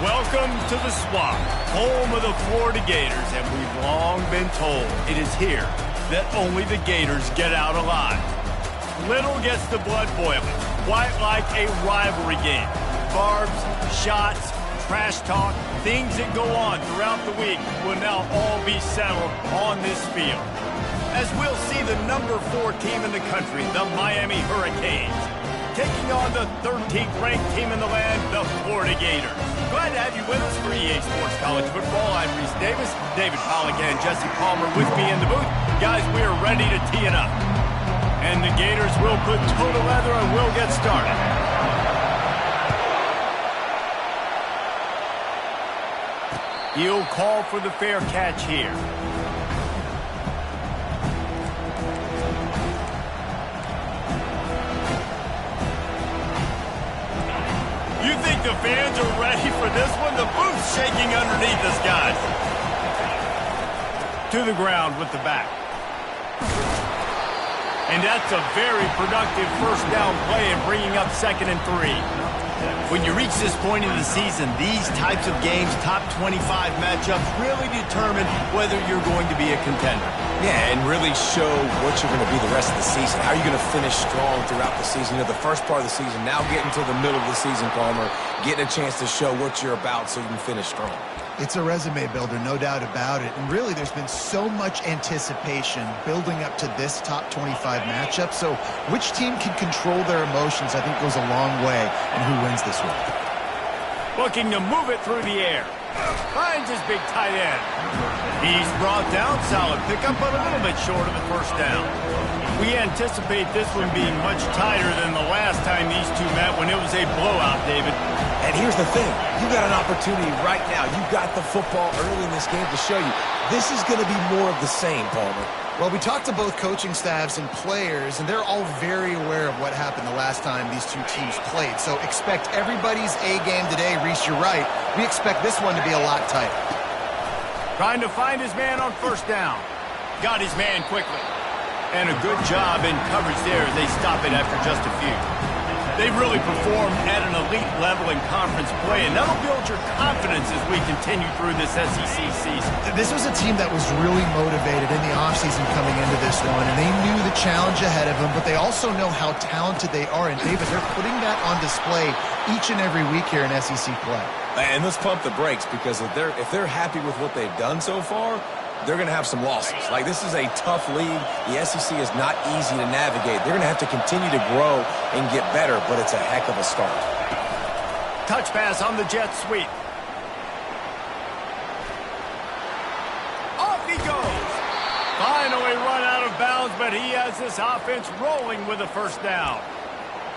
Welcome to the Swamp, home of the Florida Gators, and we've long been told it is here that only the Gators get out alive. Little gets the blood boiling, quite like a rivalry game. Barbs, shots, trash talk, things that go on throughout the week will now all be settled on this field. As we'll see the number 4 team in the country, the Miami Hurricanes, taking on the 13th ranked team in the land, the Florida Gators. Glad to have you with us for EA Sports College Football. I'm Reese Davis, David Pollack and Jesse Palmer with me in the booth. Guys, we are ready to tee it up. And the Gators will put toe to leather and we'll get started. He'll call for the fair catch here. You think the fans are ready for this one? The booth's shaking underneath us, guys. To the ground with the back. And that's a very productive first down play and bringing up 2nd and 3. When you reach this point in the season, these types of games, top 25 matchups, really determine whether you're going to be a contender. Yeah, and really show what you're going to be the rest of the season. How are you going to finish strong throughout the season? You know, the first part of the season, now getting to the middle of the season, Palmer, getting a chance to show what you're about so you can finish strong. It's a resume builder, no doubt about it. And really, there's been so much anticipation building up to this top 25 matchup. So which team can control their emotions, I think, goes a long way in who wins this week. Looking to move it through the air. Finds his big tight end. He's brought down. Solid pickup, but a little bit short of the first down. We anticipate this one being much tighter than the last time these two met when it was a blowout, David. And here's the thing. You got an opportunity right now. You got the football early in this game to show you. This is going to be more of the same, Palmer. Well, we talked to both coaching staffs and players, and they're all very aware of what happened the last time these two teams played. So expect everybody's A game today. Reese, you're right. We expect this one to be a lot tighter. Trying to find his man on first down. Got his man quickly. And a good job in coverage there as they stop it after just a few. They've really performed at an elite level in conference play, and that'll build your confidence as we continue through this SEC season. This was a team that was really motivated in the offseason coming into this one, and they knew the challenge ahead of them, but they also know how talented they are. And, David, they're putting that on display each and every week here in SEC play. And let's pump the brakes, because if they're happy with what they've done so far, they're going to have some losses. Like, this is a tough league. The SEC is not easy to navigate. They're going to have to continue to grow and get better, but it's a heck of a start. Touch pass on the jet sweep. Off he goes. Finally run out of bounds, but he has this offense rolling with a first down.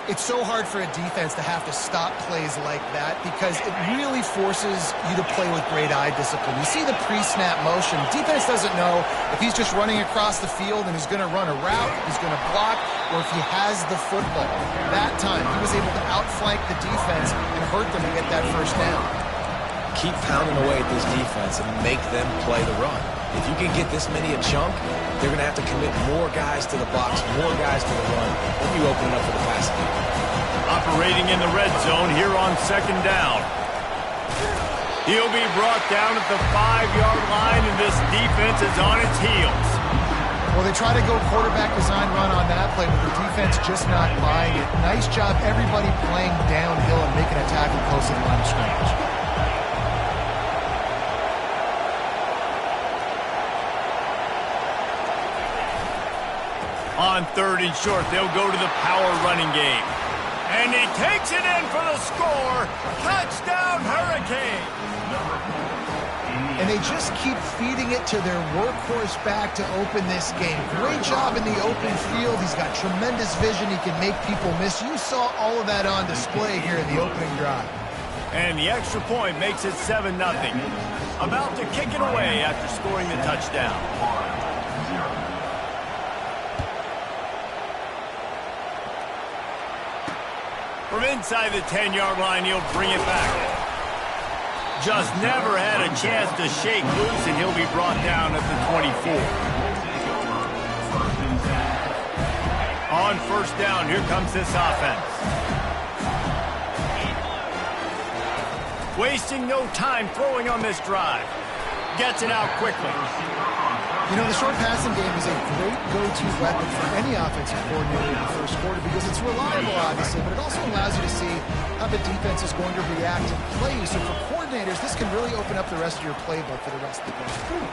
It's so hard for a defense to have to stop plays like that because it really forces you to play with great eye discipline. You see the pre-snap motion. Defense doesn't know if he's just running across the field and he's going to run a route, he's going to block, or if he has the football. That time, he was able to outflank the defense and hurt them to get that first down. Keep pounding away at this defense and make them play the run. If you can get this many a chunk, they're going to have to commit more guys to the box, more guys to the run. Then you open it up for the passing game. Operating in the red zone here on second down. He'll be brought down at the 5-yard line, and this defense is on its heels. Well, they try to go quarterback design run on that play, but the defense just not buying it. Nice job, everybody playing downhill and making a tackle close to the line of scrimmage. On 3rd and short, they'll go to the power running game. And he takes it in for the score. Touchdown, Hurricanes! And they just keep feeding it to their workhorse back to open this game. Great job in the open field. He's got tremendous vision. He can make people miss. You saw all of that on display here in the opening drive. And the extra point makes it 7-0. About to kick it away after scoring the touchdown. From inside the 10-yard line, he'll bring it back. Just never had a chance to shake loose, and he'll be brought down at the 24. On first down, here comes this offense. Wasting no time throwing on this drive. Gets it out quickly. You know, the short passing game is a great go-to weapon for any offensive coordinator in the first quarter because it's reliable, obviously, but it also allows you to see how the defense is going to react and play you. So for coordinators, this can really open up the rest of your playbook for the rest of the game.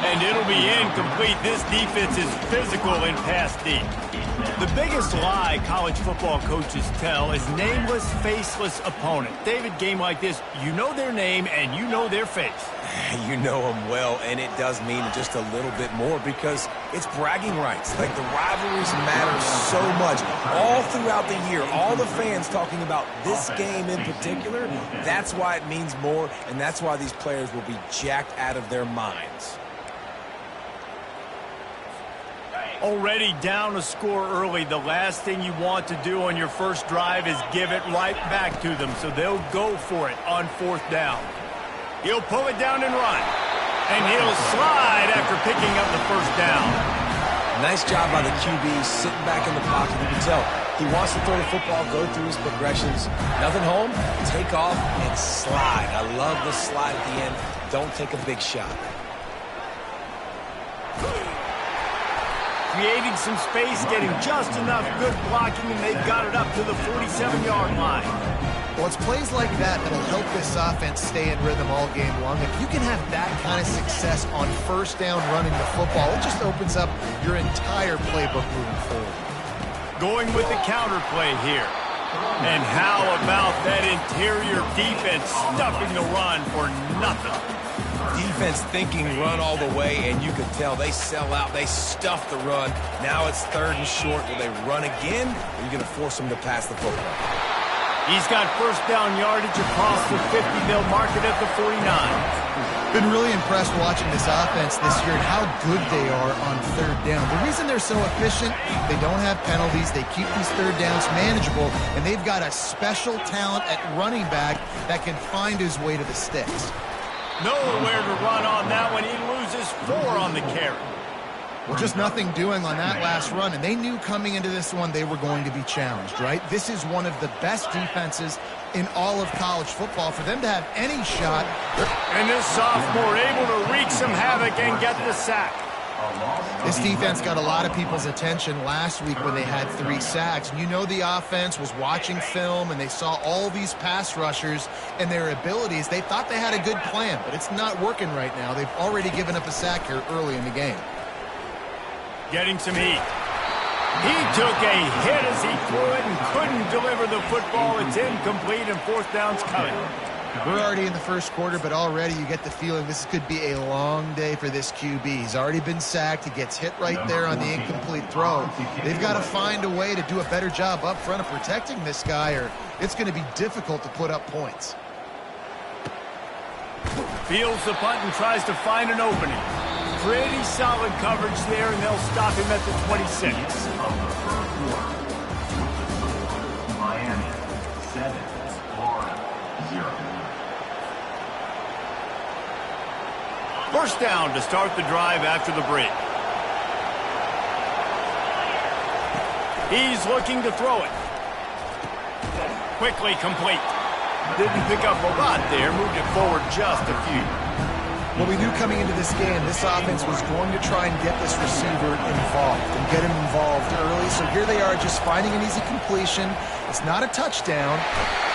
And it'll be incomplete. This defense is physical in pass deep. The biggest lie college football coaches tell is nameless, faceless opponent. David, game like this, you know their name and you know their face. You know them well, and it does mean just a little bit more because it's bragging rights. Like, the rivalries matter so much. All throughout the year, all the fans talking about this game in particular, that's why it means more, and that's why these players will be jacked out of their minds. Already down a score early, the last thing you want to do on your first drive is give it right back to them, so they'll go for it on fourth down. He'll pull it down and run, and he'll slide after picking up the first down. Nice job by the QB sitting back in the pocket. You can tell he wants to throw the football, go through his progressions. Nothing home, take off, and slide. I love the slide at the end. Don't take a big shot. Creating some space, getting just enough good blocking, and they've got it up to the 47-yard line. Well, it's plays like that that'll help this offense stay in rhythm all game long. If you can have that kind of success on first down running the football, it just opens up your entire playbook moving forward. Going with the counter play here. And how about that interior defense stuffing the run for nothing? Defense thinking run all the way, and you can tell they sell out. They stuff the run. Now it's third and short. Will they run again, or are you going to force them to pass the football? He's got first down yardage across the 50. They'll mark it at the 49. Been really impressed watching this offense this year and how good they are on third down. The reason they're so efficient, they don't have penalties. They keep these third downs manageable, and they've got a special talent at running back that can find his way to the sticks. Nowhere to run on that one. He loses 4 on the carry. Well, just nothing doing on that last run, and they knew coming into this one they were going to be challenged, right? This is one of the best defenses in all of college football. For them to have any shot. And this sophomore able to wreak some havoc and get the sack. This defense got a lot of people's attention last week when they had 3 sacks. And you know the offense was watching film, and they saw all these pass rushers and their abilities. They thought they had a good plan, but it's not working right now. They've already given up a sack here early in the game. Getting some heat. He took a hit as he threw it and couldn't deliver the football. It's incomplete, and fourth down's coming. We're already in the first quarter, but already you get the feeling this could be a long day for this QB. He's already been sacked. He gets hit right there on the incomplete throw. They've got to find a way to do a better job up front of protecting this guy, or it's going to be difficult to put up points. Fields the punt and tries to find an opening. Pretty solid coverage there, and they'll stop him at the 26. Miami, 7, Florida, 0. First down to start the drive after the break. He's looking to throw it. Quickly complete. Didn't pick up a lot there, moved it forward just a few. Well, we knew coming into this game, this offense was going to try and get this receiver involved and get him involved early. So here they are just finding an easy completion. It's not a touchdown.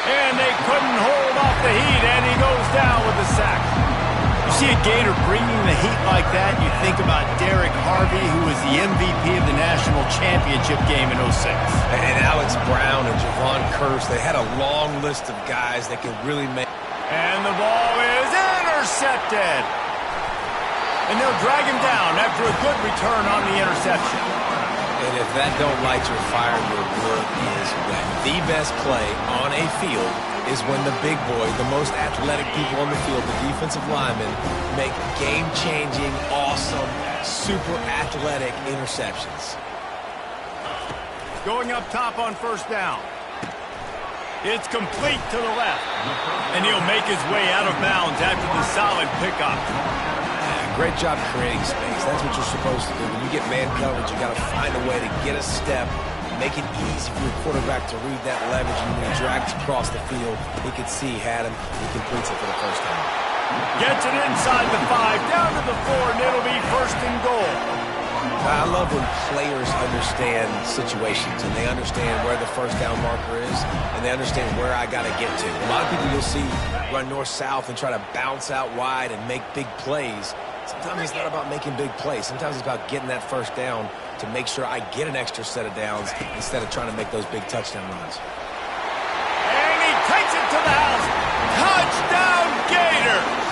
And they couldn't hold off the heat, and he goes down with a sack. You see a Gator bringing the heat like that, you think about Derek Harvey, who was the MVP of the national championship game in 06. And Alex Brown and Javon Curse, they had a long list of guys that could really make... And the ball is intercepted. And they'll drag him down after a good return on the interception. And if that don't light your fire, your wood is wet. The best play on a field is when the big boy, the most athletic people on the field, the defensive linemen, make game-changing, awesome, super athletic interceptions. Going up top on first down. It's complete to the left. And he'll make his way out of bounds after the solid pickup. Great job creating space. That's what you're supposed to do. When you get man coverage, you got to find a way to get a step make it easy for your quarterback to read that leverage, and when he drags across the field, he could see he had him. He completes it for the first time. Gets it inside the 5, down to the 4, and it'll be 1st and goal. I love when players understand situations and they understand where the first down marker is and they understand where I got to get to. A lot of people you'll see run north-south and try to bounce out wide and make big plays. Sometimes it's not about making big plays. Sometimes it's about getting that first down to make sure I get an extra set of downs instead of trying to make those big touchdown runs. And he takes it to the house. Touchdown, Gators!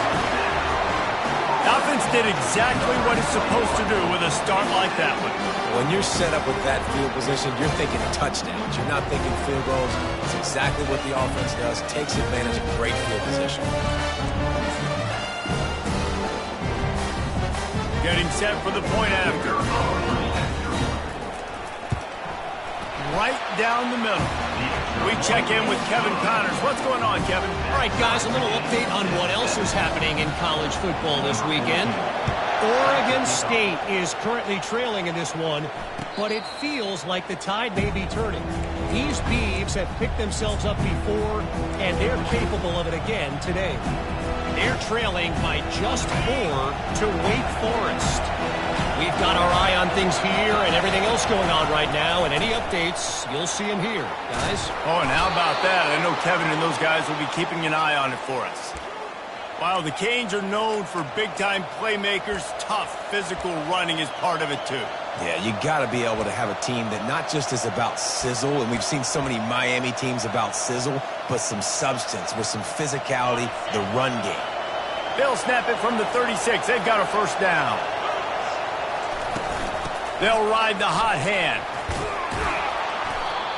Offense did exactly what it's supposed to do with a start like that one. When you're set up with that field position, you're thinking touchdowns. You're not thinking field goals. It's exactly what the offense does. Takes advantage of great field position. Getting set for the point after. Right down the middle. We check in with Kevin Connors. What's going on, Kevin? All right, guys, a little update on what else is happening in college football this weekend. Oregon State is currently trailing in this one, but it feels like the tide may be turning. These Beavs have picked themselves up before, and they're capable of it again today. They're trailing by just 4 to Wake Forest. We've got our eye on things here and everything else going on right now, and any updates, you'll see them here, guys. Oh, and how about that? I know Kevin and those guys will be keeping an eye on it for us. While the Canes are known for big-time playmakers, tough physical running is part of it, too. Yeah, you got to be able to have a team that not just is about sizzle, and we've seen so many Miami teams about sizzle, but some substance with some physicality, the run game. They'll snap it from the 36. They've got a first down. They'll ride the hot hand.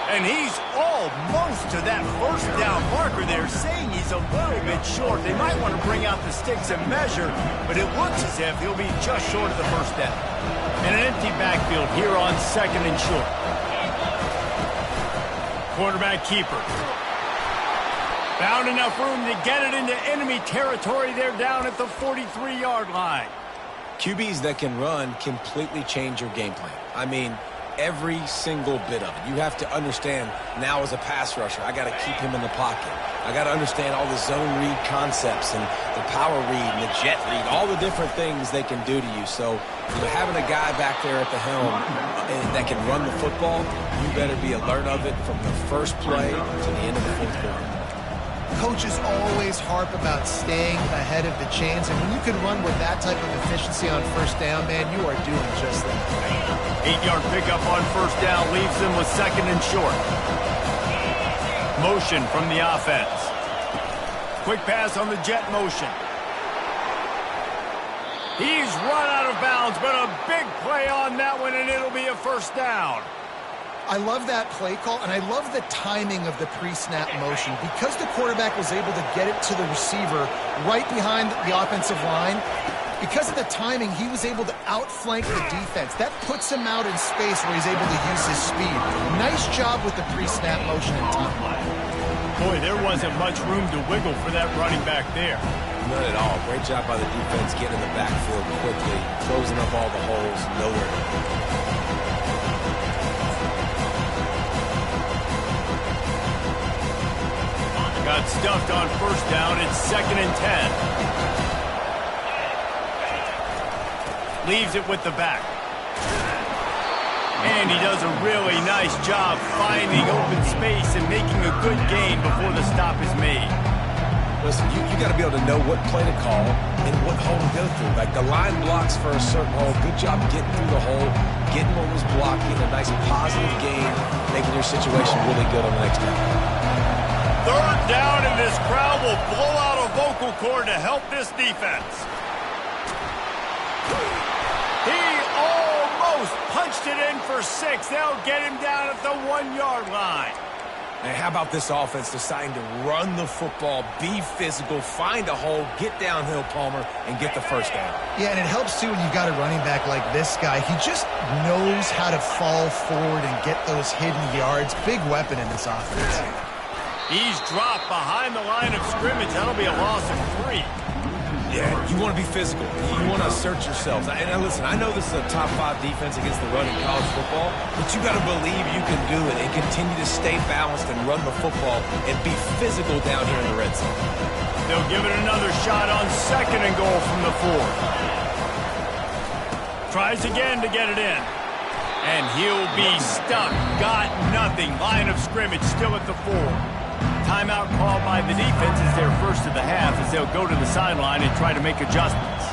And he's almost to that first down marker there, saying he's a little bit short. They might want to bring out the sticks and measure, but it looks as if he'll be just short of the first down. And an empty backfield here on 2nd and short. Quarterback keeper. Found enough room to get it into enemy territory. They're down at the 43-yard line. QBs that can run completely change your game plan. I mean, every single bit of it. You have to understand now as a pass rusher, I got to keep him in the pocket. I got to understand all the zone read concepts and the power read and the jet read, all the different things they can do to you. So having a guy back there at the helm that can run the football, you better be alert of it from the first play to the end of the 4th quarter. Coaches always harp about staying ahead of the chains, and when you can run with that type of efficiency on first down, man, you are doing just that. 8-yard pickup on first down leaves them with 2nd and short. Motion from the offense. Quick pass on the jet motion. He's run out of bounds, but a big play on that one, and it'll be a first down. I love that play call, and I love the timing of the pre-snap motion. Because the quarterback was able to get it to the receiver right behind the offensive line, because of the timing, he was able to outflank the defense. That puts him out in space where he's able to use his speed. Nice job with the pre-snap motion and time. Boy, there wasn't much room to wiggle for that running back there. None at all. Great job by the defense getting in the backfield quickly, closing up all the holes, nowhere to go. Got stuffed on first down. It's 2nd and 10. Leaves it with the back. And he does a really nice job finding open space and making a good gain before the stop is made. Listen, you got to be able to know what play to call and what hole to go through. Like the line blocks for a certain hole. Good job getting through the hole, getting what was blocked, getting a nice positive gain, making your situation really good on the next down. 3rd down, and this crowd will blow out a vocal cord to help this defense. He almost punched it in for 6. They'll get him down at the 1-yard line. Now, how about this offense deciding to run the football, be physical, find a hole, get downhill, Palmer, and get the first down? Yeah, and it helps, too, when you've got a running back like this guy. He just knows how to fall forward and get those hidden yards. Big weapon in this offense. He's dropped behind the line of scrimmage. That'll be a loss of 3. Yeah, you want to be physical. You want to assert yourselves. And listen, I know this is a top 5 defense against the run in college football, but you got to believe you can do it and continue to stay balanced and run the football and be physical down here in the red zone. They'll give it another shot on 2nd and goal from the 4. Tries again to get it in. And he'll be stuck. Got nothing. Line of scrimmage still at the 4. Timeout called by the defense is their first of the half as they'll go to the sideline and try to make adjustments.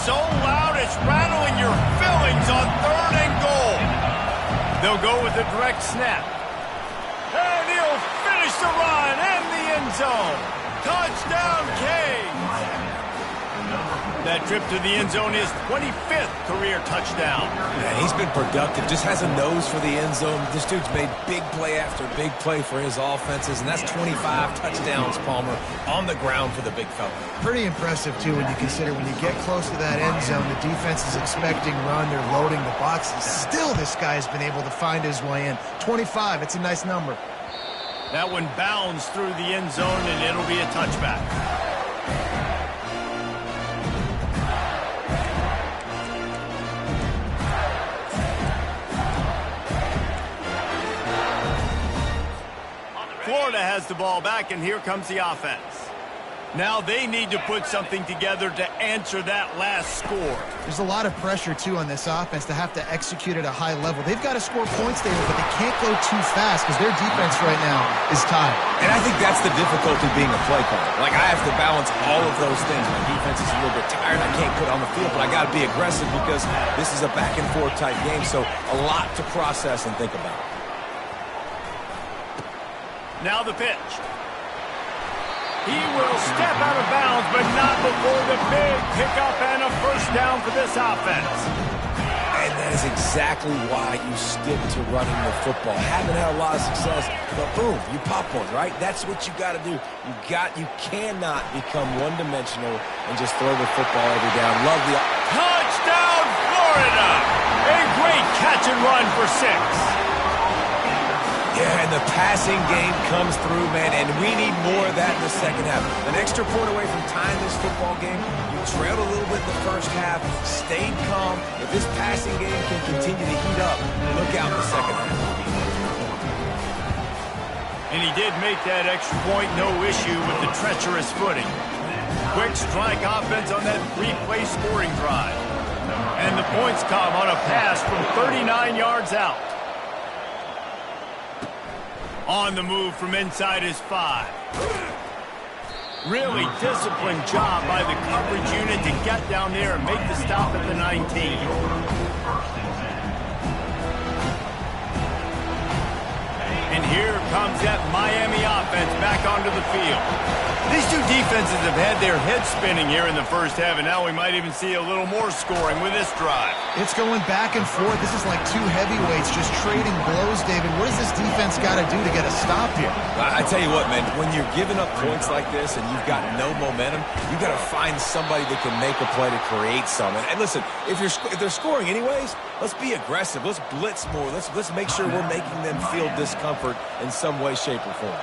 So loud it's rattling your fillings on 3rd and goal. They'll go with a direct snap. And he'll finish the run in the end zone. Touchdown, Canes! That trip to the end zone is 25th career touchdown. Man, he's been productive. Just has a nose for the end zone. This dude's made big play after big play for his offenses, and that's 25 touchdowns, Palmer, on the ground for the big fella. Pretty impressive, too, when you consider when you get close to that end zone, the defense is expecting run. They're loading the boxes. Still, this guy has been able to find his way in. 25, it's a nice number. That one bounds through the end zone, and it'll be a touchback. Florida has the ball back, and here comes the offense. Now they need to put something together to answer that last score. There's a lot of pressure, too, on this offense to have to execute at a high level. They've got to score points, David, but they can't go too fast because their defense right now is tired. And I think that's the difficulty being a play caller. Like, I have to balance all of those things. My defense is a little bit tired. I can't put on the field, but I got to be aggressive because this is a back-and-forth type game, so a lot to process and think about. Now the pitch. He will step out of bounds, but not before the big pickup and a first down for this offense. And that is exactly why you stick to running the football. Haven't had a lot of success, but boom, you pop one, right? That's what you got to do. You cannot become one-dimensional and just throw the football every down. Love the touchdown, Florida! A great catch and run for 6. Yeah, and the passing game comes through, man, and we need more of that in the second half. An extra point away from tying this football game. You trailed a little bit in the first half, stayed calm. If this passing game can continue to heat up, look out in the second half. And he did make that extra point, no issue with the treacherous footing. Quick strike offense on that 3-play scoring drive. And the points come on a pass from 39 yards out. On the move from inside his 5. Really disciplined job by the coverage unit to get down there and make the stop at the 19. And here comes that Miami offense back onto the field. These two defenses have had their heads spinning here in the first half, and now we might even see a little more scoring with this drive. It's going back and forth. This is like two heavyweights just trading blows, David. What does this defense got to do to get a stop here? I tell you what, man, when you're giving up points like this and you've got no momentum, you got to find somebody that can make a play to create some. And listen, if they're scoring anyways, let's be aggressive. Let's blitz more. Let's make sure we're making them feel discomfort in some way, shape, or form.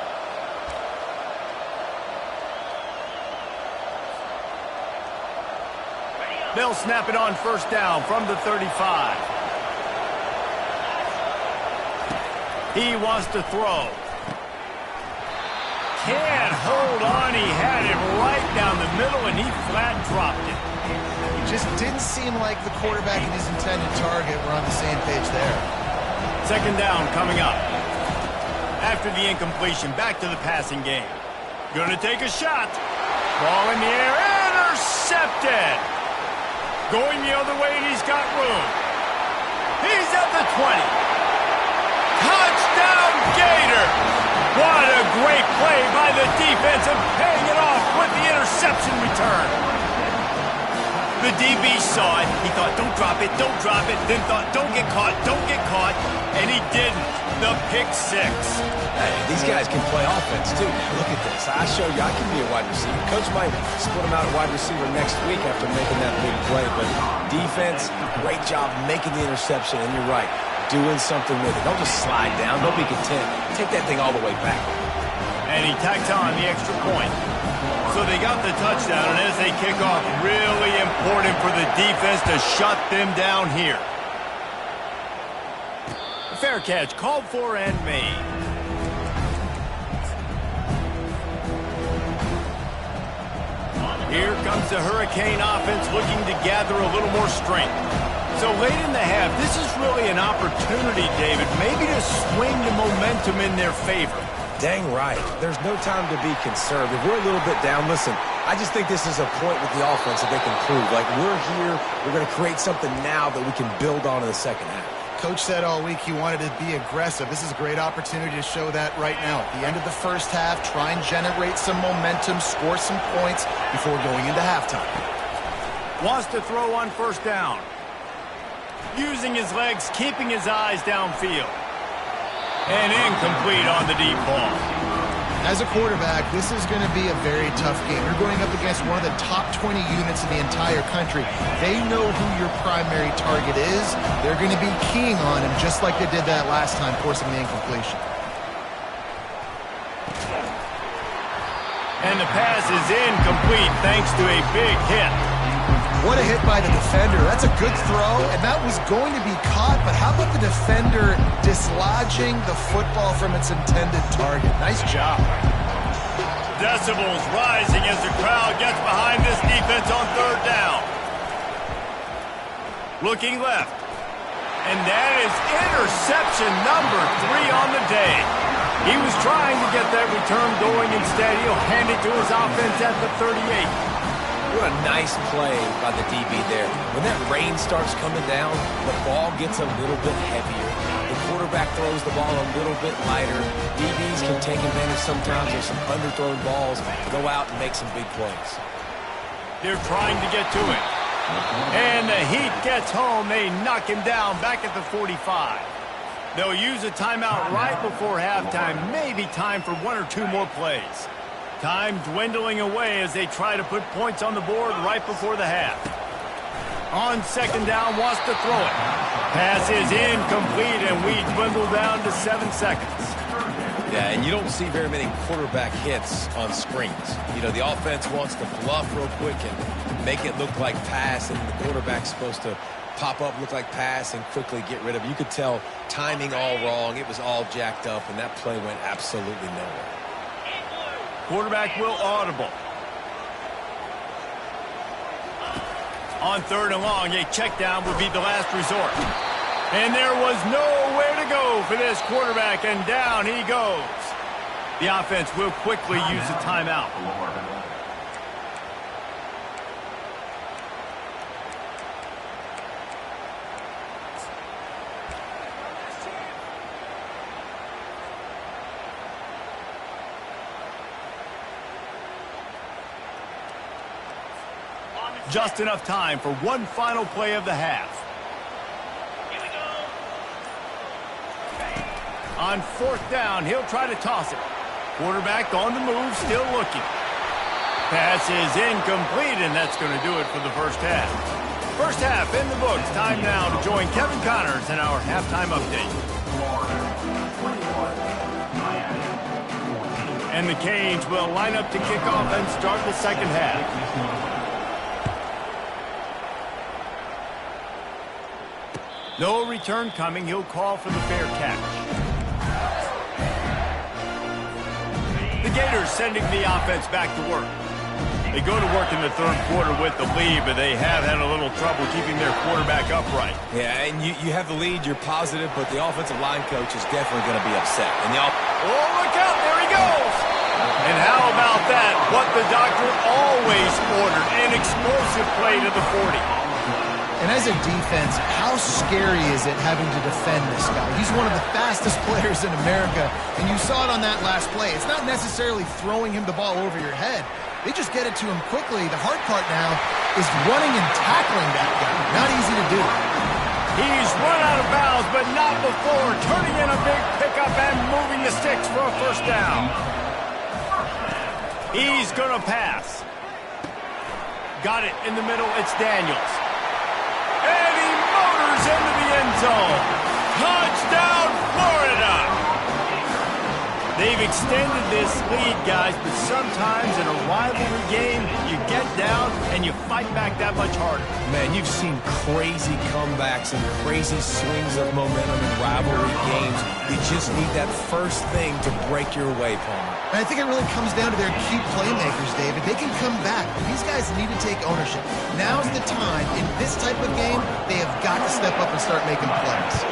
They'll snap it on first down from the 35. He wants to throw. Can't hold on. He had it right down the middle, and he flat dropped it. It just didn't seem like the quarterback and his intended target were on the same page there. Second down coming up. After the incompletion, back to the passing game. Gonna take a shot. Ball in the air. Intercepted. Going the other way, and he's got room. He's at the 20. Touchdown, Gators! What a great play by the defense and paying it off with the interception return. The DB saw it. He thought, don't drop it, then thought, don't get caught, and he didn't. the pick six. Hey, these guys can play offense, too. Look at this. I showed you I can be a wide receiver. Coach might split him out at wide receiver next week after making that big play. But defense, great job making the interception. And you're right, doing something with it. Don't just slide down. Don't be content. Take that thing all the way back. And he tacks on the extra point. So they got the touchdown, and as they kick off, really important for the defense to shut them down here. Fair catch, called for and made. Here comes the Hurricane offense looking to gather a little more strength. So late in the half, this is really an opportunity, David, maybe to swing the momentum in their favor. Dang right. There's no time to be concerned. If we're a little bit down, listen, I just think this is a point with the offense that they can prove. Like, we're here, we're going to create something now that we can build on in the second half. Coach said all week he wanted to be aggressive. This is a great opportunity to show that right now. At the end of the first half, try and generate some momentum, score some points before going into halftime. Wants to throw on first down. Using his legs, keeping his eyes downfield. And incomplete on the deep ball. As a quarterback, this is going to be a very tough game. You're going up against one of the top 20 units in the entire country. They know who your primary target is. They're going to be keying on him just like they did that last time, forcing the incompletion. And the pass is incomplete thanks to a big hit. What a hit by the defender. That's a good throw, and that was going to be caught, but how about the defender dislodging the football from its intended target? Nice job. Decibels rising as the crowd gets behind this defense on third down. Looking left. And that is interception number 3 on the day. He was trying to get that return going. Instead, he'll hand it to his offense at the 38. What a nice play by the DB there. When that rain starts coming down, the ball gets a little bit heavier. The quarterback throws the ball a little bit lighter. DBs can take advantage sometimes of some underthrown balls, go out and make some big plays. They're trying to get to it. And the heat gets home. They knock him down back at the 45. They'll use a timeout right before halftime. Maybe time for 1 or 2 more plays. Time dwindling away as they try to put points on the board right before the half. On second down, wants to throw it. Pass is incomplete, and we dwindle down to 7 seconds. Yeah, and you don't see very many quarterback hits on screens. You know, the offense wants to bluff real quick and make it look like pass, and the quarterback's supposed to pop up, look like pass, and quickly get rid of it. You could tell timing all wrong. It was all jacked up, and that play went absolutely nowhere. Quarterback will audible. On third and long, a check down would be the last resort. And there was nowhere to go for this quarterback, and down he goes. The offense will quickly use a timeout. Just enough time for one final play of the half. Here we go. On fourth down, he'll try to toss it. Quarterback on the move, still looking. Pass is incomplete, and that's going to do it for the first half. First half in the books. Time now to join Kevin Connors in our halftime update. And the Canes will line up to kick off and start the second half. No return coming. He'll call for the fair catch. The Gators sending the offense back to work. They go to work in the third quarter with the lead, but they have had a little trouble keeping their quarterback upright. Yeah, and you have the lead, you're positive, but the offensive line coach is definitely going to be upset. And oh, look out, there he goes! And how about that? What the doctor always ordered, an explosive play to the 40. And as a defense, how scary is it having to defend this guy? He's one of the fastest players in America, and you saw it on that last play. It's not necessarily throwing him the ball over your head. They just get it to him quickly. The hard part now is running and tackling that guy. Not easy to do. He's run out of bounds, but not before turning in a big pickup and moving the sticks for a first down. He's going to pass. Got it in the middle. It's Daniels. And he motors into the end zone. Touchdown, Florida! They've extended this lead, guys, but sometimes in a rivalry game, you get down and you fight back that much harder. Man, you've seen crazy comebacks and crazy swings of momentum in rivalry games. You just need that first thing to break your way, Palmer. And I think it really comes down to their key playmakers, David. They can come back, but these guys need to take ownership. Now's the time. In this type of game, they have got to step up and start making plays.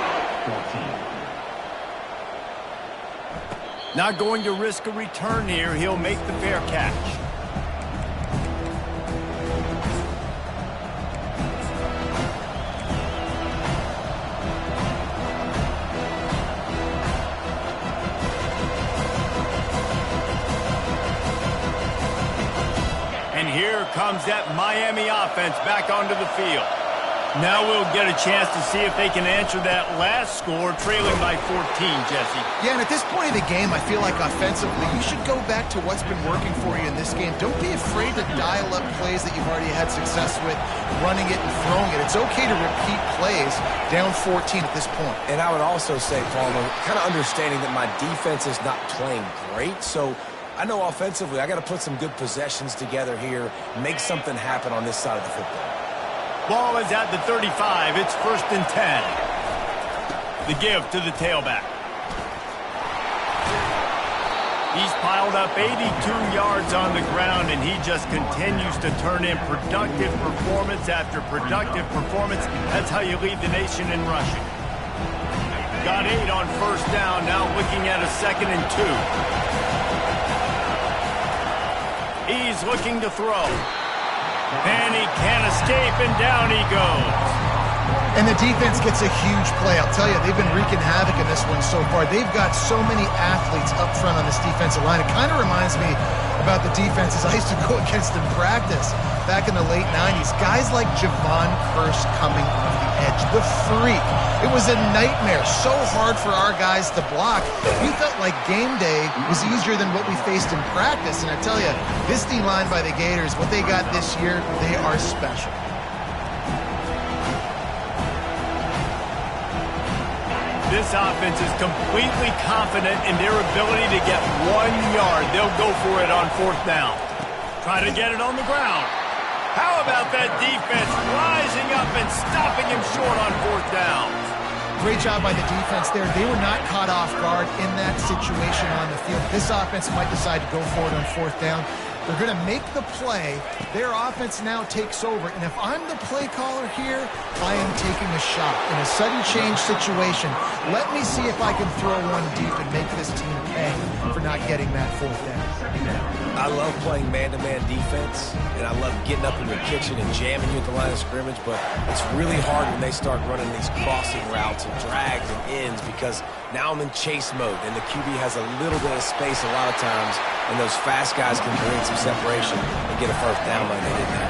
Not going to risk a return here. He'll make the fair catch. And here comes that Miami offense back onto the field. Now we'll get a chance to see if they can answer that last score, trailing by 14, Jesse. Yeah, and at this point of the game, I feel like offensively, you should go back to what's been working for you in this game. Don't be afraid to dial up plays that you've already had success with, running it and throwing it. It's okay to repeat plays down 14 at this point. And I would also say, Palmer, kind of understanding that my defense is not playing great, so I know offensively I got to put some good possessions together here, make something happen on this side of the football. Ball is at the 35. It's 1st and 10. The give to the tailback. He's piled up 82 yards on the ground, and he just continues to turn in productive performance after productive performance. That's how you lead the nation in rushing. Got 8 on 1st down, now looking at a 2nd and 2. He's looking to throw. And he can't escape, and down he goes. And the defense gets a huge play. I'll tell you, they've been wreaking havoc in this one so far. They've got so many athletes up front on this defensive line. It kind of reminds me about the defenses I used to go against in practice back in the late 90s. Guys like Javon Curse coming off the edge, the freak. It was a nightmare. So hard for our guys to block. We felt like game day was easier than what we faced in practice. And I tell you, this D-line by the Gators, what they got this year, they are special. This offense is completely confident in their ability to get 1 yard. They'll go for it on 4th down. Try to get it on the ground. How about that defense rising up and stopping him short on 4th down? Great job by the defense there. They were not caught off guard in that situation on the field. This offense might decide to go for it on 4th down. They're going to make the play. Their offense now takes over. And if I'm the play caller here, I am taking a shot. In a sudden change situation, let me see if I can throw one deep and make this team pay for not getting that 4th down. I love playing man-to-man defense, and I love getting up in your kitchen and jamming you at the line of scrimmage, but it's really hard when they start running these crossing routes and drags and ends because now I'm in chase mode, and the QB has a little bit of space a lot of times, and those fast guys can create some separation and get a 1st down like they did there.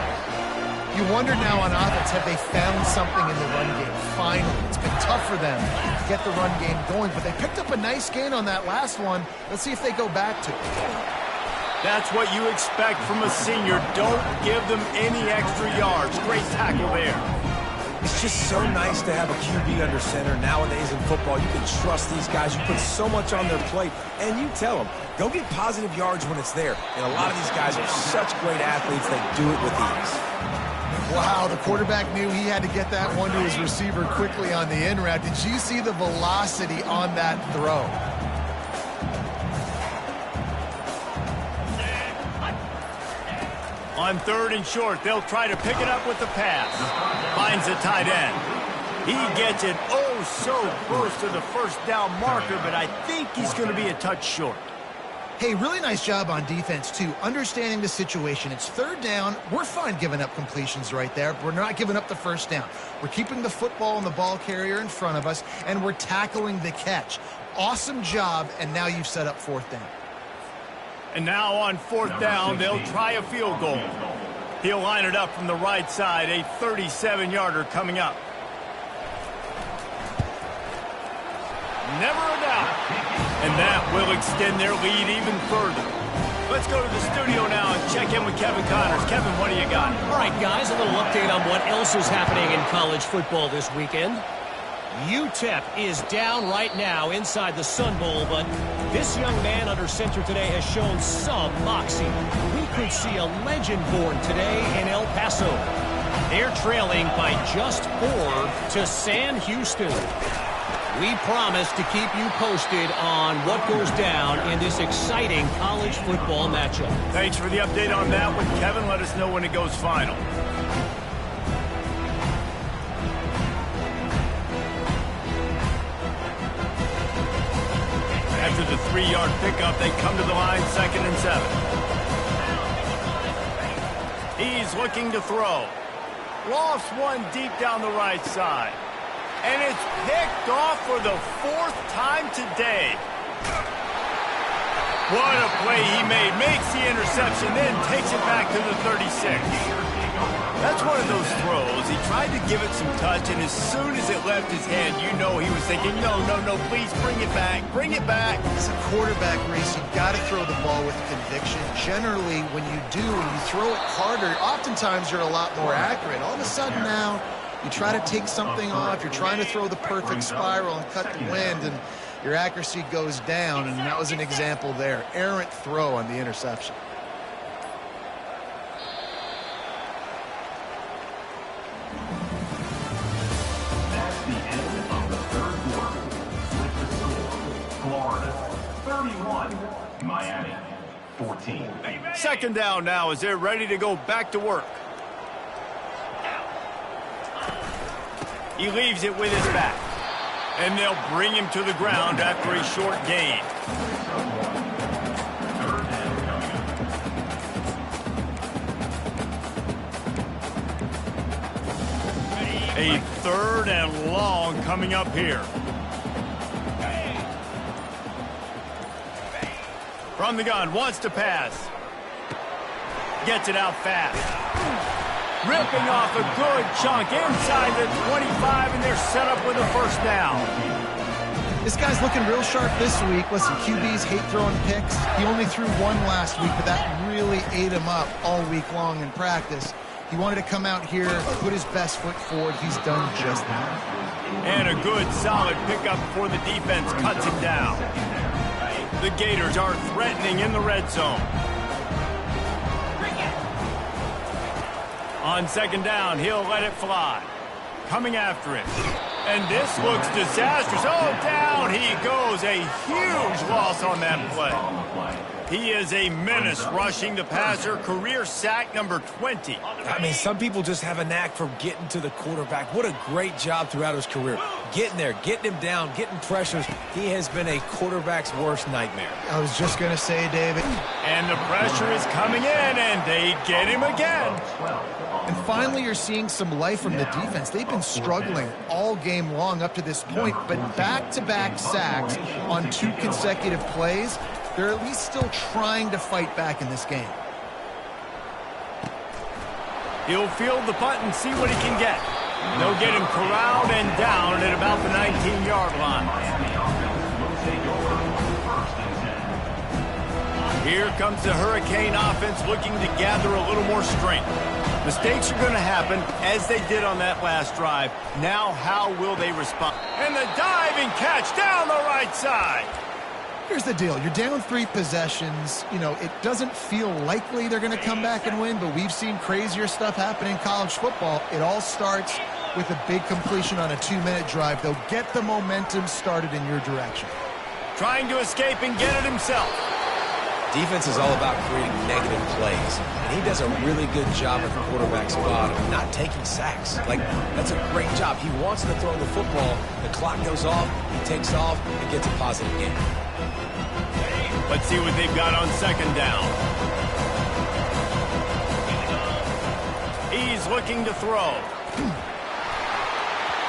You wonder now on offense, have they found something in the run game? Finally, it's been tough for them to get the run game going, but they picked up a nice gain on that last one. Let's see if they go back to it. That's what you expect from a senior. Don't give them any extra yards. Great tackle there. It's just so nice to have a QB under center. Nowadays in football, you can trust these guys. You put so much on their plate, and you tell them, go get positive yards when it's there. And a lot of these guys are such great athletes, they do it with ease. Wow, the quarterback knew he had to get that one to his receiver quickly on the in route. Did you see the velocity on that throw? On 3rd and short, they'll try to pick it up with the pass. Finds the tight end. He gets it oh so close to the 1st down marker, but I think he's going to be a touch short. Hey, really nice job on defense, too, understanding the situation. It's 3rd down. We're fine giving up completions right there. We're not giving up the 1st down. We're keeping the football and the ball carrier in front of us, and we're tackling the catch. Awesome job, and now you've set up 4th down. And now on 4th down, they'll try a field goal. He'll line it up from the right side, a 37-yarder coming up. Never a doubt. And that will extend their lead even further. Let's go to the studio now and check in with Kevin Connors. Kevin, what do you got? All right, guys, a little update on what else is happening in college football this weekend. UTEP is down right now inside the Sun Bowl, but this young man under center today has shown some moxie. We could see a legend born today in El Paso. They're trailing by just 4 to San Houston. We promise to keep you posted on what goes down in this exciting college football matchup. Thanks for the update on that one, Kevin. Let us know when it goes final. After the 3-yard pickup, they come to the line 2nd and 7. He's looking to throw. Lost one deep down the right side. And it's picked off for the 4th time today. What a play he made. Makes the interception, then takes it back to the 36. That's one of those throws. He tried to give it some touch, and as soon as it left his hand, you know he was thinking, no, please bring it back. Bring it back. It's a quarterback race. You've got to throw the ball with conviction. Generally, when you do, and you throw it harder, oftentimes you're a lot more accurate. All of a sudden now, you try to take something off. You're trying to throw the perfect spiral and cut the wind, and your accuracy goes down, and that was an example there. Errant throw on the interception. That's the end of the 3rd quarter. With the score, Florida 31, Miami 14. 2nd down now as they're ready to go back to work. He leaves it with his back. And they'll bring him to the ground after a short gain. A 3rd and long coming up here. From the gun, wants to pass. Gets it out fast. Ripping off a good chunk inside the 25, and they're set up with a 1st down. This guy's looking real sharp this week. Listen, QBs hate throwing picks. He only threw one last week, but that really ate him up all week long in practice. He wanted to come out here, put his best foot forward. He's done just that. And a good, solid pickup before the defense cuts him down. The Gators are threatening in the red zone. On 2nd down, he'll let it fly. Coming after it. And this looks disastrous. Oh, down he goes. A huge loss on that play. He is a menace rushing the passer. Career sack number 20. I mean, some people just have a knack for getting to the quarterback. What a great job throughout his career. Getting there, getting him down, getting pressures. He has been a quarterback's worst nightmare. I was just going to say, David. And the pressure is coming in, and they get him again. And finally, you're seeing some life from the defense. They've been struggling all game long up to this point, but back-to-back sacks on 2 consecutive plays, they're at least still trying to fight back in this game. He'll field the punt and see what he can get. They'll get him corralled and down at about the 19-yard line. Here comes the Hurricane offense looking to gather a little more strength. Mistakes are going to happen, as they did on that last drive. Now, how will they respond? And the diving catch down the right side. Here's the deal. You're down 3 possessions. You know, it doesn't feel likely they're going to come back and win, but we've seen crazier stuff happen in college football. It all starts with a big completion on a 2-minute drive. They'll get the momentum started in your direction. Trying to escape and get it himself. Defense is all about creating negative plays, and he does a really good job at the quarterback spot of not taking sacks. Like, that's a great job. He wants to throw the football. The clock goes off, he takes off, and gets a positive gain. Let's see what they've got on 2nd down. He's looking to throw.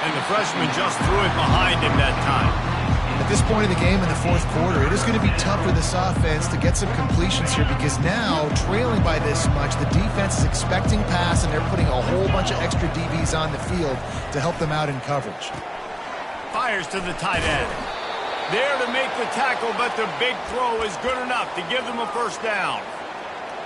And the freshman just threw it behind him that time. At this point in the game in the 4th quarter, it is going to be tough for this offense to get some completions here because now, trailing by this much, the defense is expecting pass, and they're putting a whole bunch of extra DBs on the field to help them out in coverage. Fires to the tight end. There to make the tackle, but the big throw is good enough to give them a first down.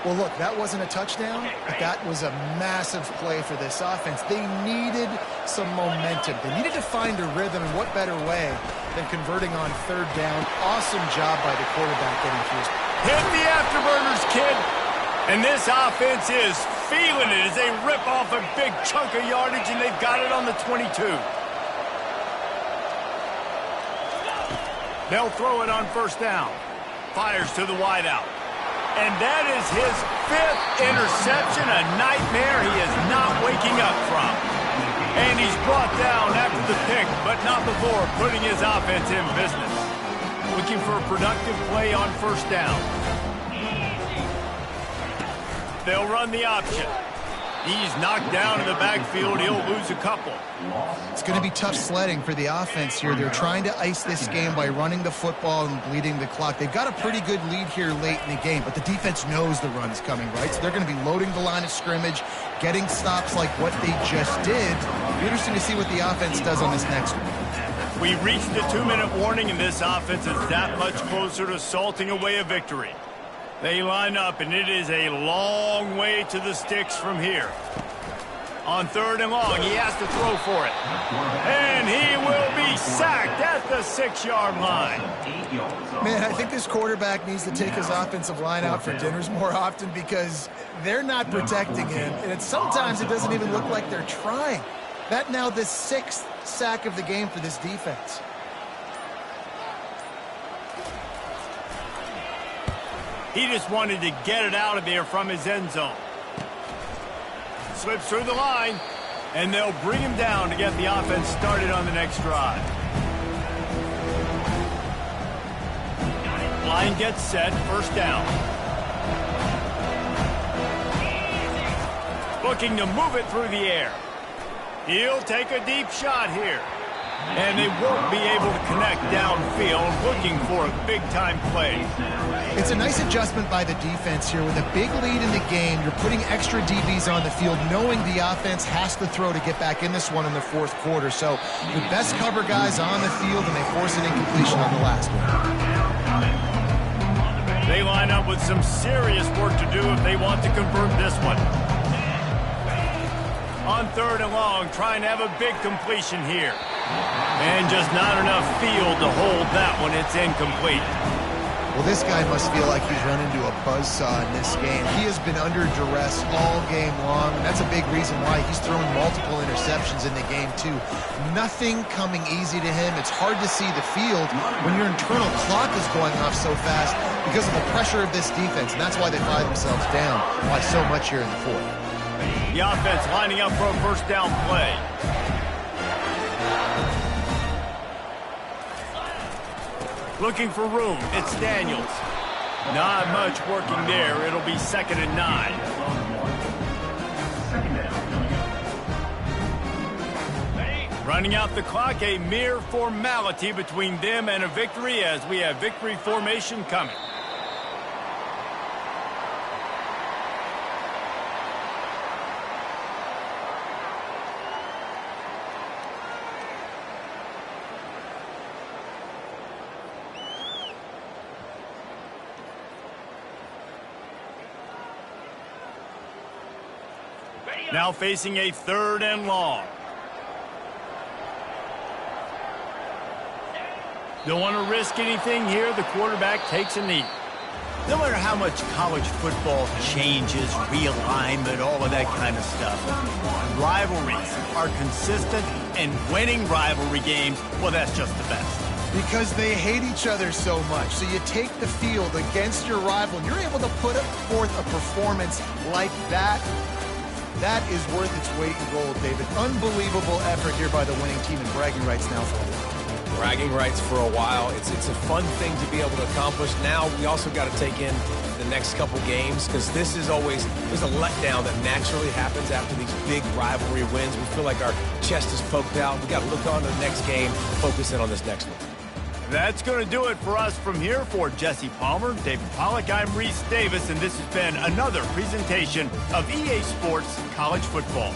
Well, look, that wasn't a touchdown, but that was a massive play for this offense. They needed some momentum. They needed to find a rhythm, and what better way than converting on third down. Awesome job by the quarterback getting through. Hit the afterburners, kid. And this offense is feeling it as they rip off a big chunk of yardage, and they've got it on the 22. They'll throw it on first down. Fires to the wideout. And that is his 5th interception, a nightmare he is not waking up from. And he's brought down after the pick, but not before putting his offense in business. Looking for a productive play on first down. They'll run the option. He's knocked down in the backfield. He'll lose a couple. It's going to be tough sledding for the offense here. They're trying to ice this game by running the football and bleeding the clock. They've got a pretty good lead here late in the game, but the defense knows the run's coming, right? So they're going to be loading the line of scrimmage, getting stops like what they just did. It'll be interesting to see what the offense does on this next one. We reached the 2-minute warning, and this offense is that much closer to salting away a victory. They line up, and it is a long way to the sticks from here. On third and long, he has to throw for it. And he will be sacked at the 6-yard line. Man, I think this quarterback needs to take his offensive line out for dinners more often because they're not protecting him. And sometimes it doesn't even look like they're trying. That now the 6th sack of the game for this defense. He just wanted to get it out of there from his end zone. Slips through the line, and they'll bring him down to get the offense started on the next drive. Line gets set, first down. Looking to move it through the air. He'll take a deep shot here. And they won't be able to connect downfield, looking for a big-time play. It's a nice adjustment by the defense here. With a big lead in the game, you're putting extra DBs on the field, knowing the offense has to throw to get back in this one in the 4th quarter. So the best cover guys on the field, and they force an incompletion on the last one. They line up with some serious work to do if they want to convert this one. On third and long, trying to have a big completion here. And just not enough field to hold that one. It's incomplete. Well, this guy must feel like he's run into a buzzsaw in this game. He has been under duress all game long, and that's a big reason why he's thrown multiple interceptions in the game, too. Nothing coming easy to him. It's hard to see the field when your internal clock is going off so fast because of the pressure of this defense, and that's why they find themselves down by so much here in the 4th. The offense lining up for a first down play. Looking for room. It's Daniels. Not much working there. It'll be 2nd and 9. Running out the clock, a mere formality between them and a victory as we have victory formation coming. Now facing a 3rd and long. Don't want to risk anything here. The quarterback takes a knee. No matter how much college football changes, realignment, all of that kind of stuff, rivalries are consistent, and winning rivalry games, well, that's just the best. Because they hate each other so much. So you take the field against your rival, and you're able to put forth a performance like that. That is worth its weight in gold, David. Unbelievable effort here by the winning team, and bragging rights now for a while. Bragging rights for a while. It's a fun thing to be able to accomplish. Now we also got to take in the next couple games because this is always, there's a letdown that naturally happens after these big rivalry wins. We feel like our chest is poked out. We got to look on to the next game, focus in on this next one. That's going to do it for us from here. For Jesse Palmer, David Pollack, I'm Reese Davis, and this has been another presentation of EA Sports College Football.